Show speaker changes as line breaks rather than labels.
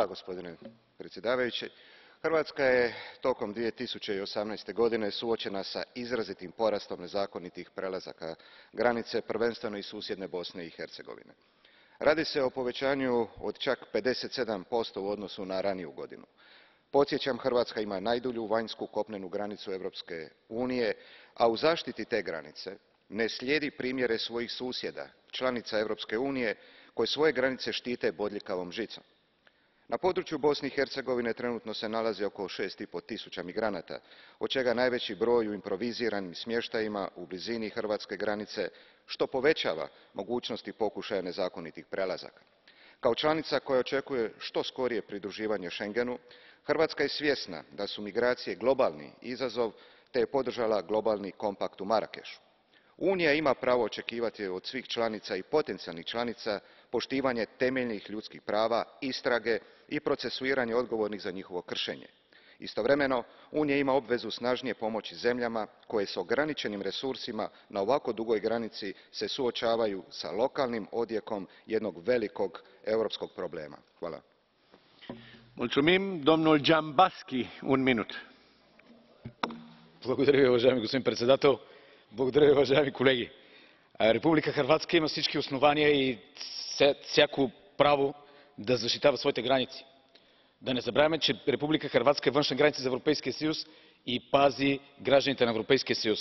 Gospodine predsjedavajući, Hrvatska je tokom 2018. godine suočena s izrazitim porastom nezakonitih prelazaka granice, prvenstveno iz susjedne Bosne i Hercegovine. Radi se o povećanju od čak 57% u odnosu na raniju godinu. Podsjećam, Hrvatska ima najdulju vanjsku kopnenu granicu Europske unije, a u zaštiti te granice ne slijedi primjere svojih susjeda, članica Europske unije, koje svoje granice štite bodljikavom žicom. Na području Bosne i Hercegovine trenutno se nalazi oko 6,5 tisuća migranata, od čega najveći broj u improviziranim smještajima u blizini hrvatske granice, što povećava mogućnosti pokušaja nezakonitih prelazaka. Kao članica koja očekuje što skorije pridruživanje Schengenu, Hrvatska je svjesna da su migracije globalni izazov, te je podržala globalni kompakt u Marakešu. Unija ima pravo očekivati od svih članica i potencijalnih članica poštivanje temeljnih ljudskih prava, istrage i procesuiranje odgovornih za njihovo kršenje. Istovremeno, Unija ima obvezu snažnije pomoći zemljama koje s ograničenim resursima na ovako dugoj granici se suočavaju s lokalnim odjekom jednog velikog europskog problema. Hvala.
Господин председател, благодаря ви, уважаеми колеги. Република Хърватска има всички основания и всяко право да защитава своите граници. Да не забравяме, че Република Хърватска е външна граница за Европейския съюз и пази гражданите на Европейския съюз.